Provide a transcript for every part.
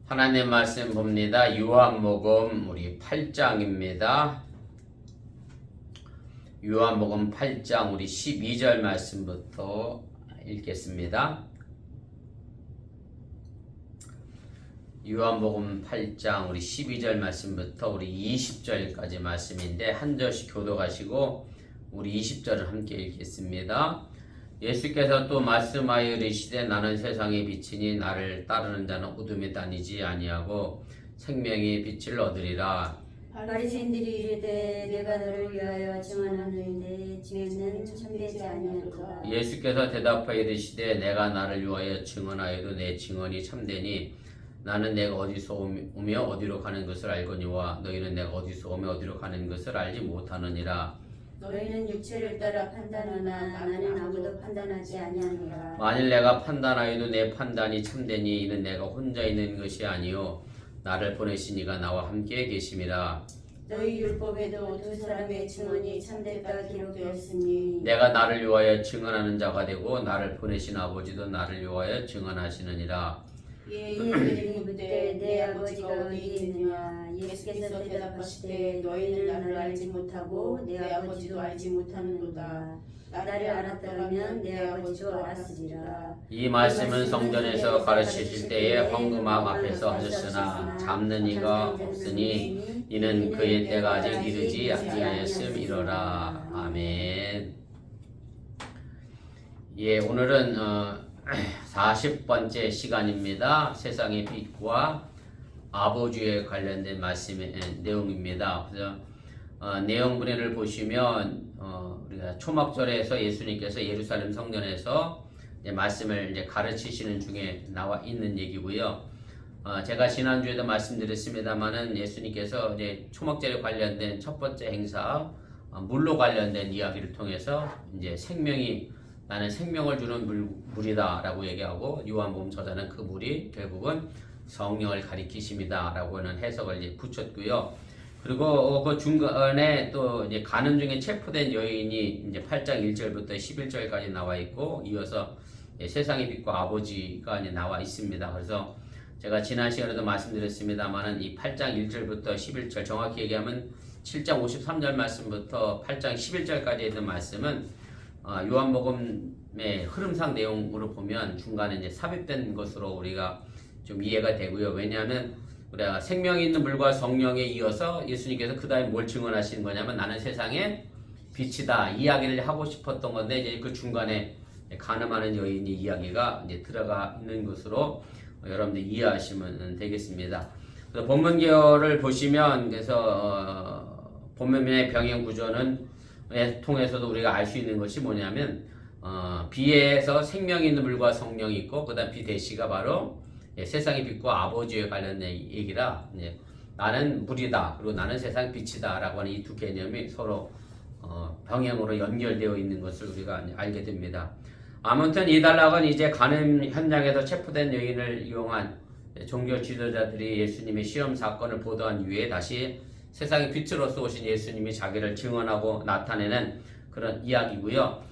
하나님 말씀 봅니다. 요한복음 우리 8장입니다. 요한복음 8장 우리 12절 말씀부터 읽겠습니다. 요한복음 8장 우리 12절 말씀부터 우리 20절까지 말씀인데 한 절씩 교독하시고 우리 20절을 함께 읽겠습니다. 예수께서 또 말씀하여 이르시되 나는 세상의 빛이니 나를 따르는 자는 어둠에 다니지 아니하고 생명의 빛을 얻으리라. 바리새인들이 이르되 내가 너를 위하여 증언하노니 증언은 참되지 아니하도다. 예수께서 대답하여 이르시되 내가 나를 위하여 증언하여도 내 증언이 참되니 나는 내가 어디서 오며 어디로 가는 것을 알거니와 너희는 내가 어디서 오며 어디로 가는 것을 알지 못하느니라. 너희는 육체를 따라 판단하나 나는 아무도 판단하지 아니하노라. 만일 내가 판단하여도 내 판단이 참되니 이는 내가 혼자 있는 것이 아니요 나를 보내신 이가 나와 함께 계심이라. 너희 율법에도 두 사람의 증언이 참됐다 기록되었으니 내가 나를 위하여 증언하는 자가 되고 나를 보내신 아버지도 나를 위하여 증언하시느니라. 예수들이 묻되 내 아버지가 어디 있느냐. 예수께서 대답하시되 너희는 나를 알지 못하고 내 아버지도 알지 못하는도다. 나를 알았더라면 내 아버지도 알았으리라. 이 말씀은 성전에서 가르치실 때에 황금암 앞에서 하셨으나 잡는 이가 없으니 이는 그의 때가 아직 이르지 아니하였음이로라. 아멘. 예, 오늘은 40번째 시간입니다. 세상의 빛과 아버지에 관련된 말씀의 내용입니다. 그래서 내용분해를 보시면 우리가 초막절에서 예수님께서 예루살렘 성전에서 이제 말씀을 이제 가르치시는 중에 나와 있는 얘기고요. 제가 지난주에도 말씀드렸습니다만은 예수님께서 이제 초막절에 관련된 첫 번째 행사 물로 관련된 이야기를 통해서 이제 나는 생명을 주는 물이다 라고 얘기하고 요한복음 저자는 그 물이 결국은 성령을 가리키십니다 라고 하는 해석을 이제 붙였고요. 그리고 그 중간에 또 이제 가는 중에 체포된 여인이 이제 8장 1절부터 11절까지 나와 있고 이어서 세상의 빛과 아버지가 이제 나와 있습니다. 그래서 제가 지난 시간에도 말씀드렸습니다만은 이 8장 1절부터 11절 정확히 얘기하면 7장 53절 말씀부터 8장 11절까지 있는 말씀은 요한복음의 흐름상 내용으로 보면 중간에 이제 삽입된 것으로 우리가 좀 이해가 되고요. 왜냐하면 우리가 생명이 있는 물과 성령에 이어서 예수님께서 그 다음에 뭘 증언하시는 거냐면 나는 세상의 빛이다 이야기를 하고 싶었던 건데 이제 그 중간에 간음하는 여인의 이야기가 이제 들어가 있는 것으로 여러분들 이해하시면 되겠습니다. 그래서 본문계열을 보시면 그래서 본문의 병행 구조는 통해서도 우리가 알 수 있는 것이 뭐냐면 비에서 생명이 있는 물과 성령이 있고 그 다음 비 대시가 바로 세상의 빛과 아버지에 관련된 얘기라 나는 물이다 그리고 나는 세상의 빛이다 라고 하는 이 두 개념이 서로 병행으로 연결되어 있는 것을 우리가 알게 됩니다. 아무튼 이 단락은 이제 간음 현장에서 체포된 여인을 이용한 종교 지도자들이 예수님의 시험 사건을 보도한 이후에 다시 세상의 빛으로서 오신 예수님이 자기를 증언하고 나타내는 그런 이야기고요.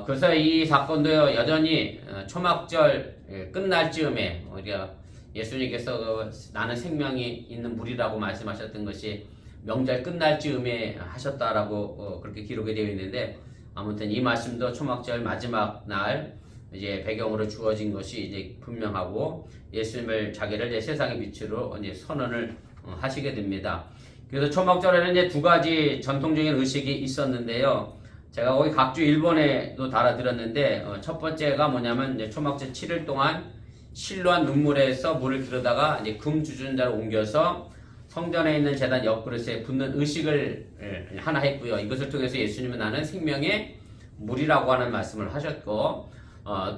그래서 이 사건도 여전히 초막절 끝날 즈음에 우리가 예수님께서 나는 생명이 있는 물이라고 말씀하셨던 것이 명절 끝날 즈음에 하셨다라고 그렇게 기록이 되어 있는데 아무튼 이 말씀도 초막절 마지막 날 이제 배경으로 주어진 것이 이제 분명하고 예수님을 자기를 이제 세상의 빛으로 이제 선언을 하시게 됩니다. 그래서 초막절에는 이제 두 가지 전통적인 의식이 있었는데요. 제가 거기 각주 일본에도 달아드렸는데 첫 번째가 뭐냐면 이제 초막절 7일 동안 실로한 눈물에서 물을 들여다가 이제 금 주전자로 옮겨서 성전에 있는 제단 옆그릇에 붓는 의식을 하나 했고요. 이것을 통해서 예수님은 나는 생명의 물이라고 하는 말씀을 하셨고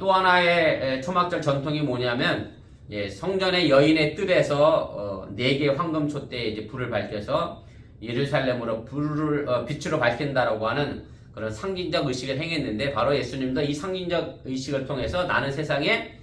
또 하나의 초막절 전통이 뭐냐면 성전의 여인의 뜰에서 4개의 황금 촛대에 이제 불을 밝혀서 예루살렘으로 빛으로 밝힌다라고 하는 그런 상징적 의식을 행했는데 바로 예수님도 이 상징적 의식을 통해서 나는 세상에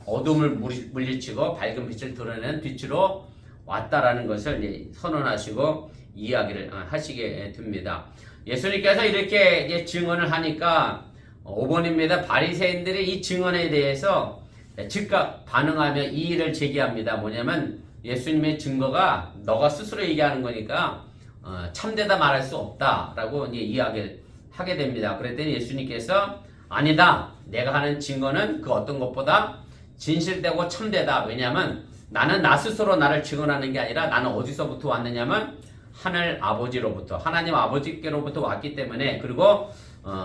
어둠을 물리치고 밝은 빛을 드러내는 빛으로 왔다라는 것을 이제 선언하시고 이야기를 하시게 됩니다. 예수님께서 이렇게 이제 증언을 하니까 5번입니다. 바리새인들이 이 증언에 대해서 즉각 반응하며 이의를 제기합니다. 뭐냐면 예수님의 증거가 너가 스스로 얘기하는 거니까 참되다 말할 수 없다라고 이제 이야기를 하게 됩니다. 그랬더니 예수님께서 아니다. 내가 하는 증거는 그 어떤 것보다 진실되고 참되다. 왜냐하면 나는 나 스스로 나를 증언하는 게 아니라 나는 어디서부터 왔느냐면 하늘 아버지로부터 하나님 아버지께로부터 왔기 때문에 그리고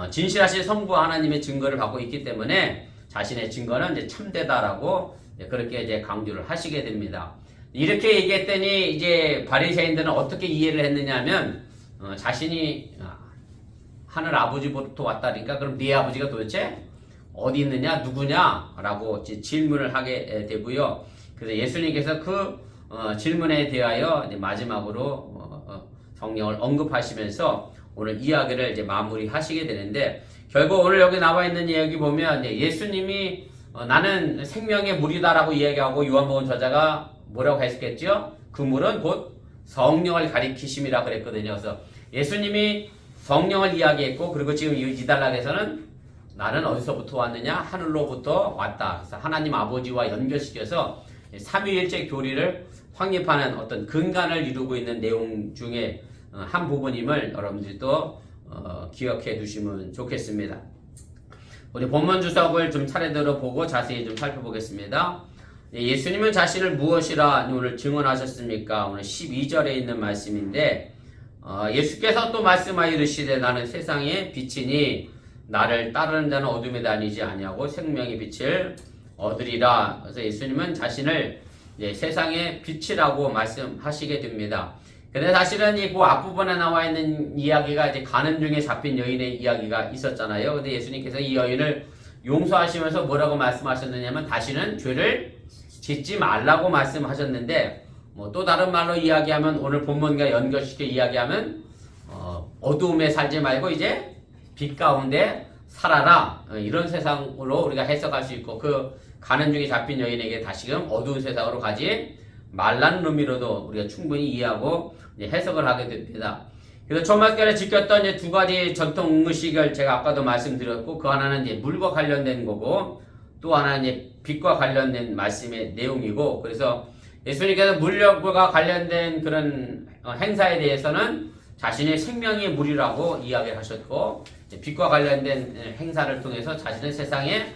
진실하신 성부 하나님의 증거를 받고 있기 때문에 자신의 증거는 이제 참되다라고 그렇게 이제 강조를 하시게 됩니다. 이렇게 얘기했더니 이제 바리새인들은 어떻게 이해를 했느냐면 자신이 하늘 아버지부터 왔다니까 그럼 네 아버지가 도대체 어디 있느냐 누구냐라고 질문을 하게 되고요. 그래서 예수님께서 그 질문에 대하여 이제 마지막으로 성령을 언급하시면서 오늘 이야기를 이제 마무리하시게 되는데 결국 오늘 여기 나와 있는 이야기 보면 예수님이 나는 생명의 물이다라고 이야기하고 요한복음 저자가 뭐라고 했겠죠? 그 물은 곧 성령을 가리키심이라 그랬거든요. 그래서 예수님이 성령을 이야기했고 그리고 지금 이 단락에서는 나는 어디서부터 왔느냐? 하늘로부터 왔다. 그래서 하나님 아버지와 연결시켜서 삼위일체 교리를 확립하는 어떤 근간을 이루고 있는 내용 중에 한 부분임을 여러분들도 기억해 두시면 좋겠습니다. 우리 본문 주석을 좀 차례대로 보고 자세히 좀 살펴보겠습니다. 예수님은 자신을 무엇이라 오늘 증언하셨습니까? 오늘 12절에 있는 말씀인데 예수께서 또 말씀하여 이르시되 나는 세상의 빛이니 나를 따르는 자는 어둠에 다니지 아니하고 생명의 빛을 얻으리라. 그래서 예수님은 자신을 세상의 빛이라고 말씀하시게 됩니다. 근데 사실은 이 그 앞부분에 나와 있는 이야기가 이제 가는 중에 잡힌 여인의 이야기가 있었잖아요. 근데 예수님께서 이 여인을 용서하시면서 뭐라고 말씀하셨느냐면 다시는 죄를 짓지 말라고 말씀하셨는데 뭐 또 다른 말로 이야기하면 오늘 본문과 연결시켜 이야기하면 어두움에 살지 말고 이제 빛 가운데 살아라. 이런 세상으로 우리가 해석할 수 있고 그 가는 중에 잡힌 여인에게 다시금 어두운 세상으로 가지 말라는 의미로도 우리가 충분히 이해하고 해석을 하게 됩니다. 그래서 초막절에 지켰던 이제 두 가지 전통 의식을 제가 아까도 말씀드렸고 그 하나는 이제 물과 관련된 거고 또 하나는 이제 빛과 관련된 말씀의 내용이고 그래서 예수님께서 물과 관련된 그런 행사에 대해서는 자신의 생명의 물이라고 이야기를 하셨고 빛과 관련된 행사를 통해서 자신의 세상의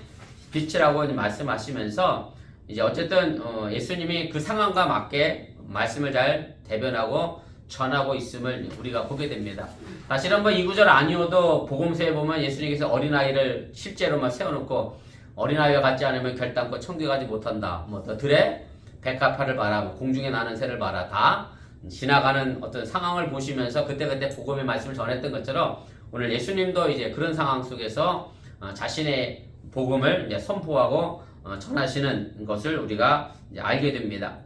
빛이라고 말씀하시면서 이제 어쨌든 예수님이 그 상황과 맞게 말씀을 잘 대변하고 전하고 있음을 우리가 보게 됩니다. 사실은 뭐 이 구절 아니어도 복음서에 보면 예수님께서 어린아이를 실제로만 세워놓고 어린아이와 같지 않으면 결단코 천국에 가지 못한다. 뭐 더 들에 백합화를 봐라, 뭐 공중에 나는 새를 봐라. 다 지나가는 어떤 상황을 보시면서 그때그때 복음의 말씀을 전했던 것처럼 오늘 예수님도 이제 그런 상황 속에서 자신의 복음을 이제 선포하고 전하시는 것을 우리가 이제 알게 됩니다.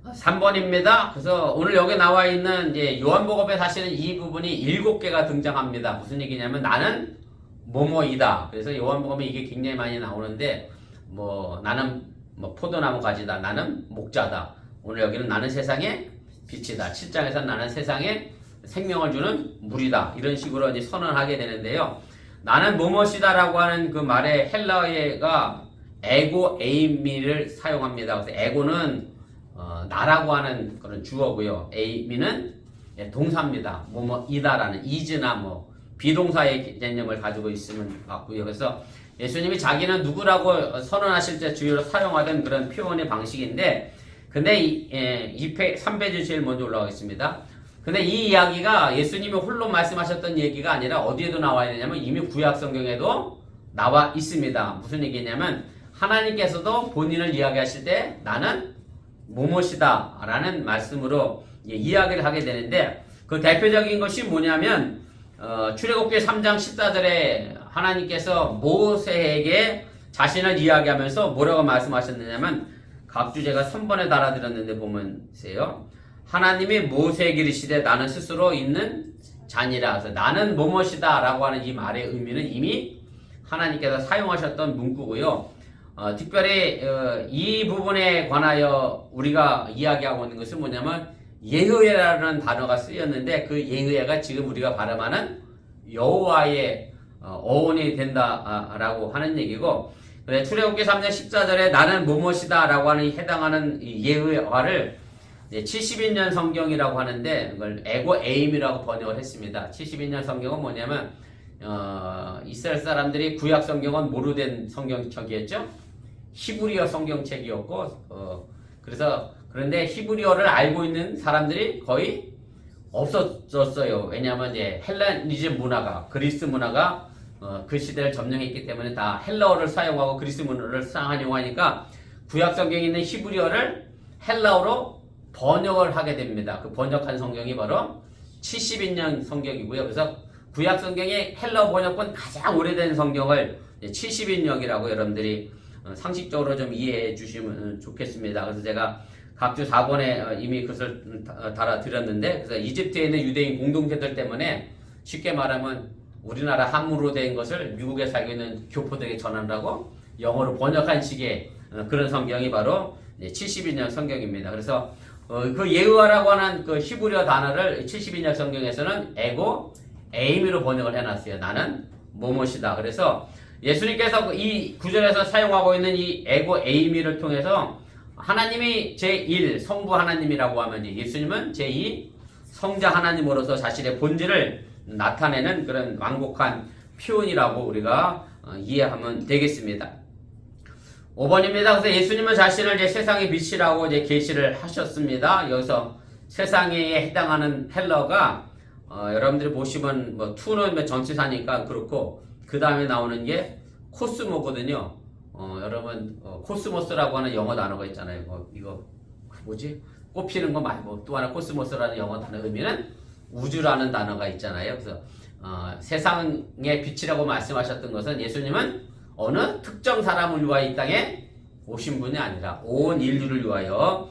3번입니다. 그래서 오늘 여기 나와 있는 이제 요한복음에 사실은 이 부분이 7개가 등장합니다. 무슨 얘기냐면 나는 뭐뭐이다. 그래서 요한복음에 이게 굉장히 많이 나오는데 뭐 나는 뭐 포도나무 가지다. 나는 목자다. 오늘 여기는 나는 세상의 빛이다. 7장에서는 나는 세상에 생명을 주는 물이다. 이런 식으로 이제 선언하게 되는데요. 나는 뭐뭐시다라고 하는 그 말의 헬라어가 에고 에이미를 사용합니다. 그래서 에고는 나라고 하는 그런 주어고요. 에이미는 동사입니다. 뭐뭐이다라는 이즈나 뭐 비동사의 개념을 가지고 있으면 같고요. 그래서 예수님이 자기는 누구라고 선언하실 때 주요로 사용하던 그런 표현의 방식인데 근데 3페이지 제일 먼저 올라가겠습니다. 근데 이 이야기가 예수님이 홀로 말씀하셨던 얘기가 아니라 어디에도 나와 있느냐면 이미 구약 성경에도 나와 있습니다. 무슨 얘기냐면 하나님께서도 본인을 이야기하실 때 나는 무엇이다 라는 말씀으로 이야기를 하게 되는데 그 대표적인 것이 뭐냐면 출애굽기 3장 14절에 하나님께서 모세에게 자신을 이야기하면서 뭐라고 말씀하셨느냐면 각주 제가 3번에 달아드렸는데 보면세요. 하나님이 모세에게 이르시되 나는 스스로 있는 자니라. 그래서 나는 무엇이다 라고 하는 이 말의 의미는 이미 하나님께서 사용하셨던 문구고요. 특별히 이 부분에 관하여 우리가 이야기하고 있는 것은 뭐냐면 예흐야라는 단어가 쓰였는데 그 예흐야가 지금 우리가 발음하는 여호와의 어원이 된다라고 하는 얘기고 그래, 출애굽기 3장 14절에 나는 무엇이다 라고 하는 해당하는 이 예의화를 72년 성경이라고 하는데 그걸 에고 에임이라고 번역을 했습니다. 72년 성경은 뭐냐면 이스라엘 사람들이 구약 성경은 모르된 성경책이었죠. 히브리어 성경책이었고 그래서 그런데 히브리어를 알고 있는 사람들이 거의 없어졌어요. 왜냐하면 이제 헬레니즘 문화가 그리스 문화가 그 시대를 점령했기 때문에 다 헬라어를 사용하고 그리스 문화를 사용하려고 하니까 구약 성경에 있는 히브리어를 헬라어로 번역을 하게 됩니다. 그 번역한 성경이 바로 72년 성경이고요. 그래서 구약 성경의 헬라어 번역본 가장 오래된 성경을 70인역이라고 여러분들이 상식적으로 좀 이해해 주시면 좋겠습니다. 그래서 제가 각주 4권에 이미 그것을 달아드렸는데, 그래서 이집트에 있는 유대인 공동체들 때문에 쉽게 말하면 우리나라 한문으로 된 것을 미국에 살고 있는 교포들에게 전한다고 영어로 번역한 식의 그런 성경이 바로 72년 성경입니다. 그래서 그 예의화라고 하는 그 히브리어 단어를 72년 성경에서는 에고 에이미로 번역을 해놨어요. 나는 뭐뭇이다. 그래서 예수님께서 이 구절에서 사용하고 있는 이 에고 에이미를 통해서 하나님이 제1 성부 하나님이라고 하면 예수님은 제2 성자 하나님으로서 자신의 본질을 나타내는 그런 완곡한 표현이라고 우리가 이해하면 되겠습니다. 5번입니다. 그래서 예수님은 자신을 이제 세상의 빛이라고 이제 계시를 하셨습니다. 여기서 세상에 해당하는 헬러가 여러분들이 보시면 뭐 투는 전치사니까 그렇고 그 다음에 나오는 게 코스모거든요. 여러분 코스모스라고 하는 영어 단어가 있잖아요. 이거 뭐지? 꽃피는 거 말고 또 하나 코스모스라는 영어 단어 의미는 우주라는 단어가 있잖아요. 그래서 세상의 빛이라고 말씀하셨던 것은 예수님은 어느 특정 사람을 위하여 이 땅에 오신 분이 아니라 온 인류를 위하여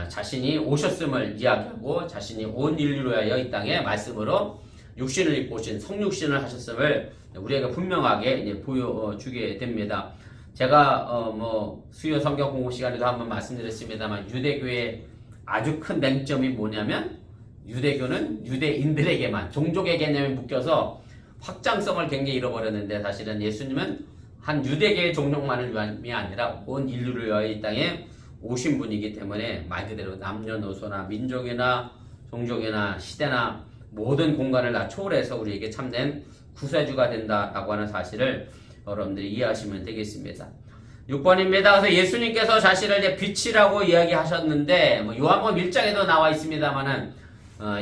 자신이 오셨음을 이야기하고 자신이 온 인류를 위하여 이 땅에 말씀으로 육신을 입고 오신 성육신을 하셨음을 우리에게 분명하게 이제 보여주게 됩니다. 제가 뭐 수요 성경 공부 시간에도 한번 말씀드렸습니다만 유대교의 아주 큰 맹점이 뭐냐면 유대교는 유대인들에게만 종족의 개념에 묶여서 확장성을 굉장히 잃어버렸는데 사실은 예수님은 한 유대계의 종족만을 위함이 아니라 온 인류를 위하여 이 땅에 오신 분이기 때문에 말 그대로 남녀노소나 민족이나 종족이나 시대나 모든 공간을 다 초월해서 우리에게 참된 구세주가 된다라고 하는 사실을 여러분들이 이해하시면 되겠습니다. 6번입니다. 그래서 예수님께서 자신을 이제 빛이라고 이야기하셨는데 뭐 요한복음 1장에도 나와 있습니다만은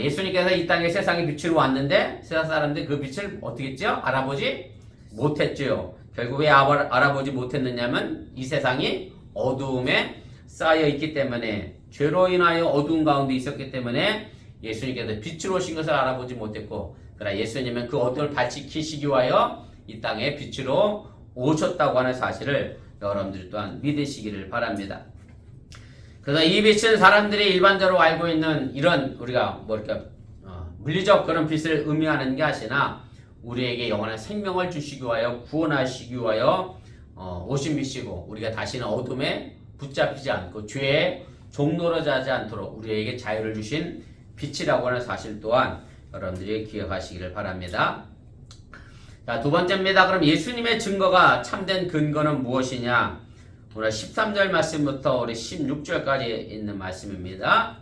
예수님께서 이 땅에 세상의 빛으로 왔는데 세상 사람들이 그 빛을 어떻게 했죠? 알아보지 못했죠. 결국 왜 알아보지 못했느냐면 이 세상이 어두움에 쌓여 있기 때문에 죄로 인하여 어두운 가운데 있었기 때문에 예수님께서 빛으로 오신 것을 알아보지 못했고 그러나 예수님은 그 어두움을 밝히시기 위하여 이 땅에 빛으로 오셨다고 하는 사실을 여러분들 또한 믿으시기를 바랍니다. 그래서 이 빛은 사람들이 일반적으로 알고 있는 이런 우리가 뭐 이렇게 물리적 그런 빛을 의미하는 게 아니라 우리에게 영원한 생명을 주시기 위하여 구원하시기 위하여 오신 빛이고 우리가 다시는 어둠에 붙잡히지 않고 죄의 종로로 자지 않도록 우리에게 자유를 주신 빛이라고 하는 사실 또한 여러분들이 기억하시기를 바랍니다. 자, 두 번째입니다. 그럼 예수님의 증거가 참된 근거는 무엇이냐? 오늘 13절 말씀부터 우리 16절까지 있는 말씀입니다.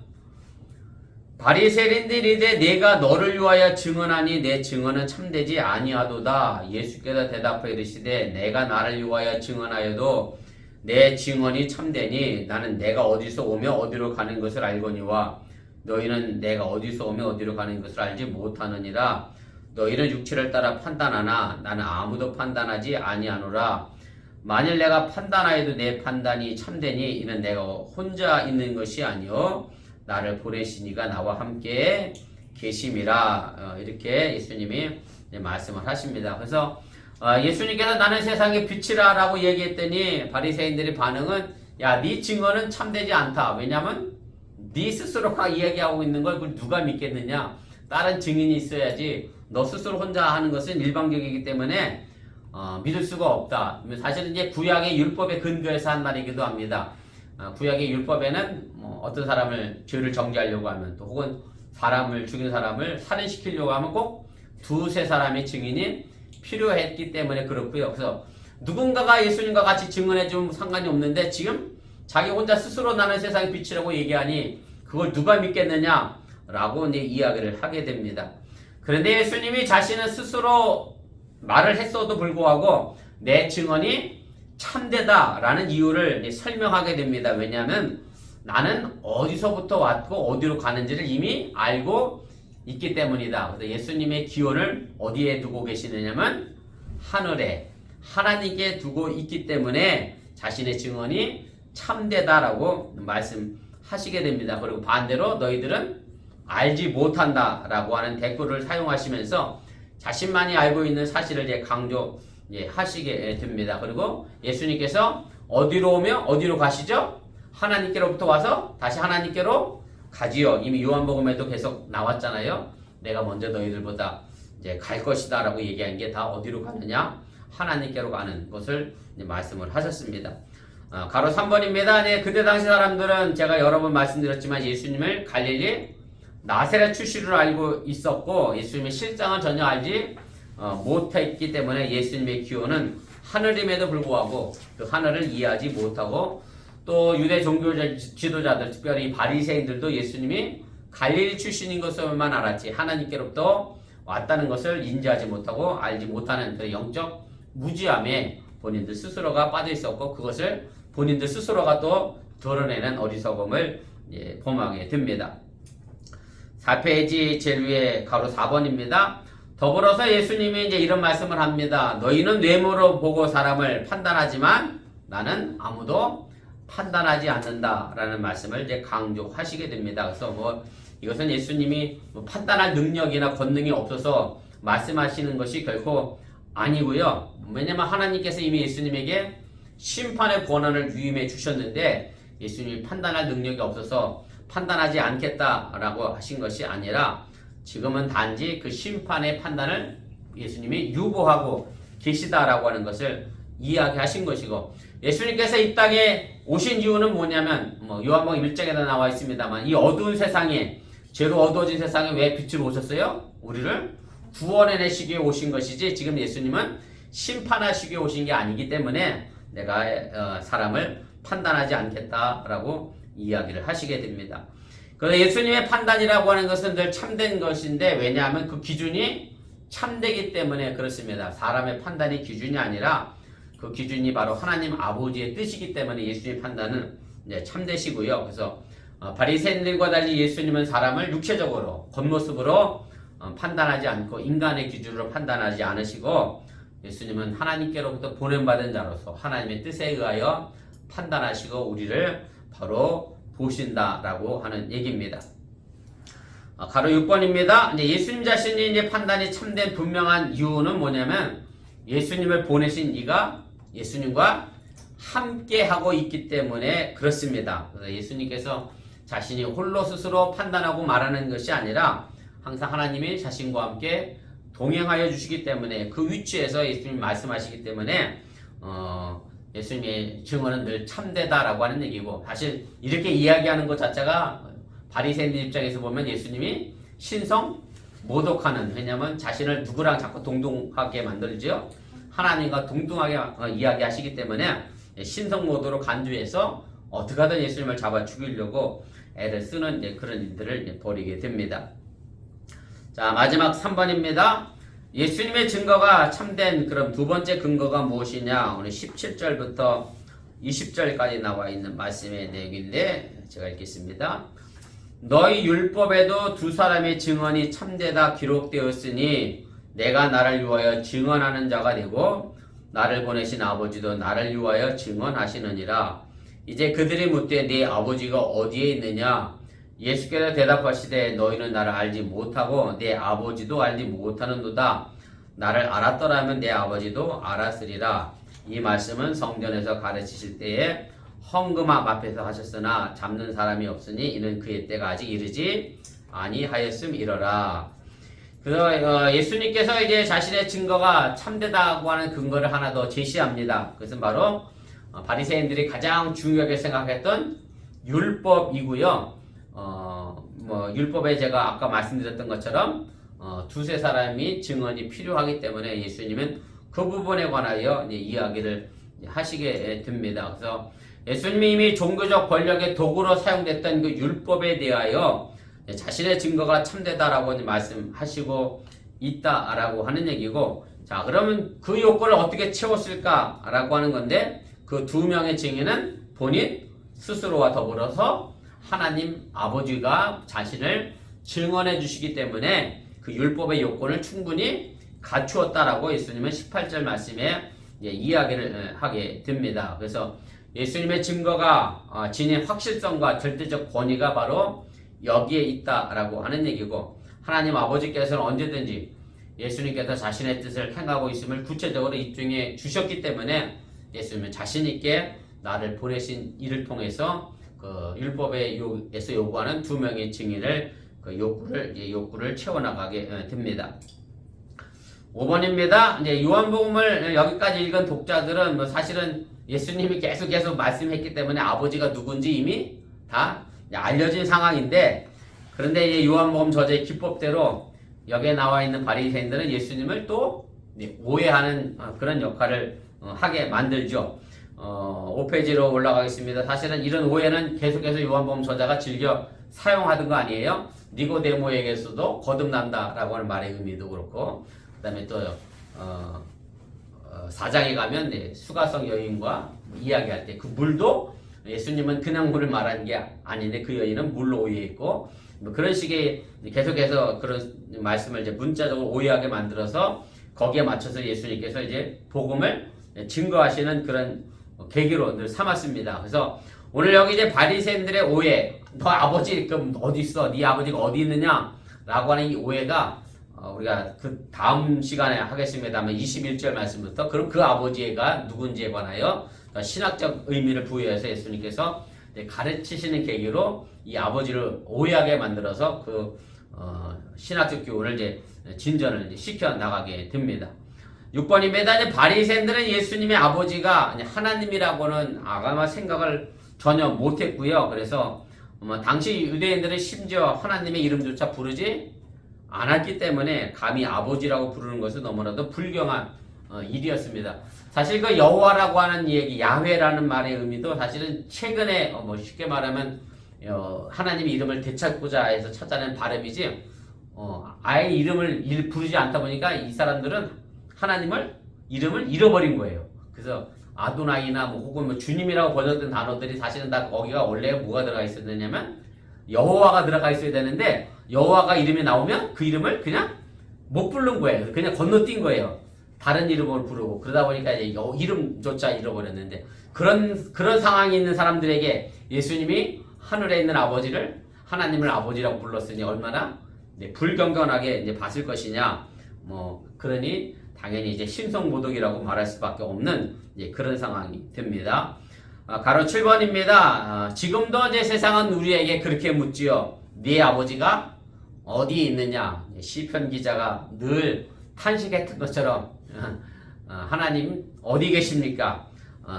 바리새인들이 이르되 내가 너를 위하여 증언하니 내 증언은 참되지 아니하도다. 예수께서 대답하여 이르시되 내가 나를 위하여 증언하여도 내 증언이 참되니 나는 내가 어디서 오며 어디로 가는 것을 알거니와 너희는 내가 어디서 오며 어디로 가는 것을 알지 못하느니라. 너희는 육체를 따라 판단하나 나는 아무도 판단하지 아니하노라. 만일 내가 판단하여도 내 판단이 참되니 이는 내가 혼자 있는 것이 아니요 나를 보내신 이가 나와 함께 계심이라. 이렇게 예수님이 말씀을 하십니다. 그래서 예수님께서 나는 세상의 빛이라 라고 얘기했더니 바리새인들의 반응은 야, 네 증언은 참되지 않다. 왜냐하면 네 스스로가 이야기하고 있는 걸 그걸 누가 믿겠느냐. 다른 증인이 있어야지 너 스스로 혼자 하는 것은 일방적이기 때문에 믿을 수가 없다. 사실은 이제 구약의 율법에 근거해서 한 말이기도 합니다. 구약의 율법에는 어떤 사람을 죄를 정죄하려고 하면 또 혹은 사람을 죽인 사람을 살인시키려고 하면 꼭 두세 사람의 증인이 필요했기 때문에 그렇고요. 그래서 누군가가 예수님과 같이 증언해 주면 상관이 없는데 지금 자기 혼자 스스로 나는 세상의 빛이라고 얘기하니 그걸 누가 믿겠느냐라고 이제 이야기를 하게 됩니다. 그런데 예수님이 자신은 스스로 말을 했어도 불구하고 내 증언이 참되다라는 이유를 설명하게 됩니다. 왜냐하면 나는 어디서부터 왔고 어디로 가는지를 이미 알고 있기 때문이다. 그래서 예수님의 기원을 어디에 두고 계시느냐면 하늘에 하나님께 두고 있기 때문에 자신의 증언이 참되다라고 말씀하시게 됩니다. 그리고 반대로 너희들은 알지 못한다라고 하는 댓글을 사용하시면서 자신만이 알고 있는 사실을 이제 강조하시게 됩니다. 그리고 예수님께서 어디로 오며 어디로 가시죠? 하나님께로부터 와서 다시 하나님께로 가지요. 이미 요한복음에도 계속 나왔잖아요. 내가 먼저 너희들보다 이제 갈 것이다라고 얘기한 게 다 어디로 가느냐? 하나님께로 가는 것을 말씀을 하셨습니다. 가로 3번입니다. 네, 그때 당시 사람들은 제가 여러 번 말씀드렸지만 예수님을 갈릴리 나사렛 출신으로 알고 있었고 예수님의 실상은 전혀 알지 못했기 때문에 예수님의 기원은 하늘임에도 불구하고 그 하늘을 이해하지 못하고 또 유대 종교 지도자들 특별히 바리새인들도 예수님이 갈릴리 출신인 것을만 알았지 하나님께로부터 왔다는 것을 인지하지 못하고 알지 못하는 그 영적 무지함에 본인들 스스로가 빠져 있었고 그것을 본인들 스스로가 또 드러내는 어리석음을 범하게 됩니다. 4페이지 제일 위에 가로 4번입니다. 더불어서 예수님이 이제 이런 말씀을 합니다. 너희는 외모로 보고 사람을 판단하지만 나는 아무도 판단하지 않는다라는 말씀을 이제 강조하시게 됩니다. 그래서 이것은 예수님이 판단할 능력이나 권능이 없어서 말씀하시는 것이 결코 아니고요. 왜냐면 하나님께서 이미 예수님에게 심판의 권한을 위임해 주셨는데 예수님이 판단할 능력이 없어서 판단하지 않겠다라고 하신 것이 아니라 지금은 단지 그 심판의 판단을 예수님이 유보하고 계시다라고 하는 것을 이야기하신 것이고 예수님께서 이 땅에 오신 이유는 뭐냐면 요한복음 1장에도 나와 있습니다만 이 어두운 세상에 죄로 어두워진 세상에 왜 빛으로 오셨어요? 우리를 구원해내시기 위해 오신 것이지 지금 예수님은 심판하시기 위해 오신 게 아니기 때문에 내가 사람을 판단하지 않겠다라고 이야기를 하시게 됩니다. 그래서 예수님의 판단이라고 하는 것은 늘 참된 것인데 왜냐하면 그 기준이 참되기 때문에 그렇습니다. 사람의 판단이 기준이 아니라 그 기준이 바로 하나님 아버지의 뜻이기 때문에 예수님의 판단은 참되시고요. 그래서 바리새인들과 달리 예수님은 사람을 육체적으로 겉모습으로 판단하지 않고 인간의 기준으로 판단하지 않으시고 예수님은 하나님께로부터 보냄받은 자로서 하나님의 뜻에 의하여 판단하시고 우리를 바로 보신다라고 하는 얘기입니다. 가로 6번입니다. 이제 예수님 자신이 이제 판단이 참된 분명한 이유는 뭐냐면 예수님을 보내신 이가 예수님과 함께 하고 있기 때문에 그렇습니다. 그래서 예수님께서 자신이 홀로 스스로 판단하고 말하는 것이 아니라 항상 하나님이 자신과 함께 동행하여 주시기 때문에 그 위치에서 예수님이 말씀하시기 때문에 예수님의 증언은 늘 참되다라고 하는 얘기고 사실 이렇게 이야기하는 것 자체가 바리새인들 입장에서 보면 예수님이 신성 모독하는 왜냐하면 자신을 누구랑 자꾸 동등하게 만들지요 하나님과 동등하게 이야기하시기 때문에 신성 모드로 간주해서 어떻게 하든 예수님을 잡아 죽이려고 애를 쓰는 그런 일들을 벌이게 됩니다. 자 마지막 3번입니다. 예수님의 증거가 참된 그럼 두 번째 근거가 무엇이냐 오늘 17절부터 20절까지 나와 있는 말씀의 내용인데 제가 읽겠습니다. 너희 율법에도 두 사람의 증언이 참되다 기록되었으니 내가 나를 위하여 증언하는 자가 되고 나를 보내신 아버지도 나를 위하여 증언하시느니라. 이제 그들이 묻되 네 아버지가 어디에 있느냐 예수께서 대답하시되 너희는 나를 알지 못하고 내 아버지도 알지 못하는도다. 나를 알았더라면 내 아버지도 알았으리라. 이 말씀은 성전에서 가르치실 때에 헌금함 앞에서 하셨으나 잡는 사람이 없으니 이는 그의 때가 아직 이르지 아니하였음이러라. 그래서 예수님께서 이제 자신의 증거가 참되다고 하는 근거를 하나 더 제시합니다. 그것은 바로 바리새인들이 가장 중요하게 생각했던 율법이고요. 율법에 제가 아까 말씀드렸던 것처럼 두세 사람이 증언이 필요하기 때문에 예수님은 그 부분에 관하여 이제 이야기를 하시게 됩니다. 그래서 예수님이 이미 종교적 권력의 도구로 사용됐던 그 율법에 대하여 자신의 증거가 참되다라고 말씀하시고 있다라고 하는 얘기고, 자, 그러면 그 요건을 어떻게 채웠을까라고 하는 건데, 그 두 명의 증인은 본인 스스로와 더불어서 하나님 아버지가 자신을 증언해 주시기 때문에 그 율법의 요건을 충분히 갖추었다라고 예수님은 18절 말씀에 이야기를 하게 됩니다. 그래서 예수님의 증거가 지닌 확실성과 절대적 권위가 바로 여기에 있다라고 하는 얘기고, 하나님 아버지께서는 언제든지 예수님께서 자신의 뜻을 행하고 있음을 구체적으로 입증해 주셨기 때문에 예수님은 자신 있게 나를 보내신 이를 통해서 그 율법에서 요구하는 두 명의 증인을 그 욕구를 채워나가게 됩니다. 5번입니다. 이제 요한복음을 여기까지 읽은 독자들은 뭐 사실은 예수님이 계속 말씀했기 때문에 아버지가 누군지 이미 다 알려진 상황인데, 그런데 이제 요한복음 저자의 기법대로 여기에 나와 있는 바리새인들은 예수님을 또 오해하는 그런 역할을 하게 만들죠. 5페이지로 올라가겠습니다. 사실은 이런 오해는 계속해서 요한복음 저자가 즐겨 사용하던 거 아니에요? 니고데모에게서도 거듭난다라고 하는 말의 의미도 그렇고, 그 다음에 또 4장에 가면 수가성 여인과 이야기할 때 그 물도 예수님은 그냥 물을 말하는 게 아닌데 그 여인은 물로 오해했고, 뭐 그런 식의 계속해서 그런 말씀을 이제 문자적으로 오해하게 만들어서 거기에 맞춰서 예수님께서 이제 복음을 증거하시는 그런 계기로 늘 삼았습니다. 그래서 오늘 여기 이제 바리새인들의 오해, 너 아버지 그럼 어디 있어? 네 아버지가 어디 있느냐?라고 하는 이 오해가 우리가 그 다음 시간에 하겠습니다만 21절 말씀부터 그럼 그 아버지가 누군지에 관하여 신학적 의미를 부여해서 예수님께서 가르치시는 계기로 이 아버지를 오해하게 만들어서 그 신학적 교훈을 이제 진전을 이제 시켜 나가게 됩니다. 6번입니다. 이제 바리새인들은 예수님의 아버지가 하나님이라고는 아마 생각을 전혀 못했고요. 그래서 당시 유대인들은 심지어 하나님의 이름조차 부르지 않았기 때문에 감히 아버지라고 부르는 것은 너무나도 불경한 일이었습니다. 사실 그 여호와라고 하는 얘기, 야훼라는 말의 의미도 사실은 최근에 쉽게 말하면 하나님의 이름을 되찾고자 해서 찾아낸 발음이지, 아예 이름을 부르지 않다 보니까 이 사람들은 하나님을 이름을 잃어버린 거예요. 그래서 아도나이나 혹은 주님이라고 번역된 단어들이 사실은 다 거기가 원래 뭐가 들어가 있었느냐면 여호와가 들어가 있어야 되는데, 여호와가 이름이 나오면 그 이름을 그냥 못 부른 거예요. 그냥 건너뛴 거예요. 다른 이름으로 부르고. 그러다 보니까 이제 이름조차 잃어버렸는데, 그런 상황이 있는 사람들에게 예수님이 하늘에 있는 아버지를 하나님을 아버지라고 불렀으니 얼마나 불경건하게 이제 봤을 것이냐. 그러니 당연히 이제 신성모독이라고 말할 수밖에 없는 그런 상황이 됩니다. 가로 7번입니다. 지금도 이제 세상은 우리에게 그렇게 묻지요. 네 아버지가 어디 있느냐? 시편 기자가 늘 탄식했던 것처럼 하나님 어디 계십니까?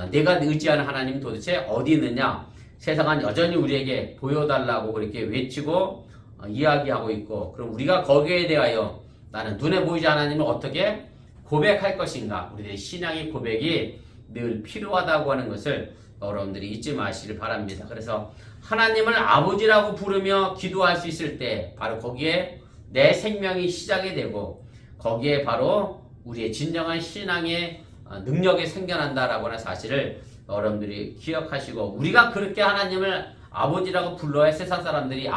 내가 의지하는 하나님 도대체 어디 있느냐? 세상은 여전히 우리에게 보여달라고 그렇게 외치고 이야기하고 있고, 그럼 우리가 거기에 대하여 나는 눈에 보이지 않는 하나님을 어떻게 고백할 것인가? 우리들의 신앙의 고백이 늘 필요하다고 하는 것을 여러분들이 잊지 마시길 바랍니다. 그래서 하나님을 아버지라고 부르며 기도할 수 있을 때 바로 거기에 내 생명이 시작이 되고, 거기에 바로 우리의 진정한 신앙의 능력이 생겨난다라고 하는 사실을 여러분들이 기억하시고, 우리가 그렇게 하나님을 아버지라고 불러야 세상 사람들이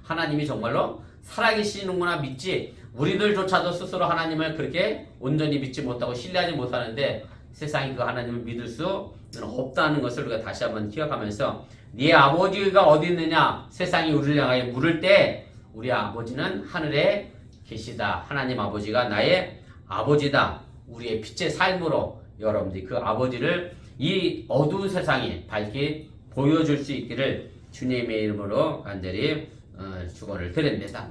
하나님이 정말로 살아계시는구나 믿지, 우리들조차도 스스로 하나님을 그렇게 온전히 믿지 못하고 신뢰하지 못하는데 세상이 그 하나님을 믿을 수 없다는 것을 우리가 다시 한번 기억하면서, 네 아버지가 어디 있느냐 세상이 우리를 향하여 물을 때 우리 아버지는 하늘에 계시다. 하나님 아버지가 나의 아버지다. 우리의 빛의 삶으로 여러분들이 그 아버지를 이 어두운 세상에 밝게 보여줄 수 있기를 주님의 이름으로 간절히 축원을 드립니다.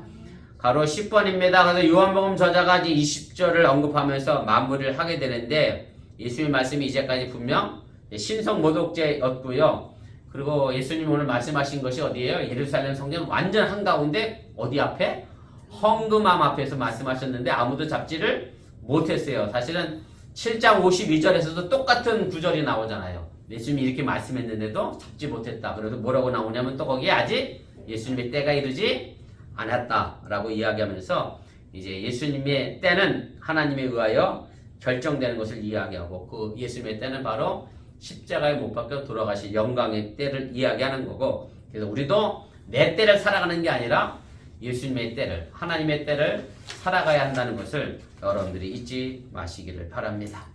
가로 10번입니다. 그래서 요한복음 저자가 이제 20절을 언급하면서 마무리를 하게 되는데, 예수님 말씀이 이제까지 분명 신성모독죄였고요. 그리고 예수님 오늘 말씀하신 것이 어디예요? 예루살렘 성전 완전 한가운데 어디 앞에? 헝금함 앞에서 말씀하셨는데 아무도 잡지를 못했어요. 사실은 7장 52절에서도 똑같은 구절이 나오잖아요. 예수님이 이렇게 말씀했는데도 잡지 못했다. 그래서 뭐라고 나오냐면 또 거기에 아직 예수님의 때가 이르지 않았다라고 이야기하면서 이제 예수님의 때는 하나님에 의하여 결정되는 것을 이야기하고 그 예수님의 때는 바로 십자가에 못 박혀 돌아가신 영광의 때를 이야기하는 거고, 그래서 우리도 내 때를 살아가는 게 아니라 예수님의 때를, 하나님의 때를 살아가야 한다는 것을 여러분들이 잊지 마시기를 바랍니다.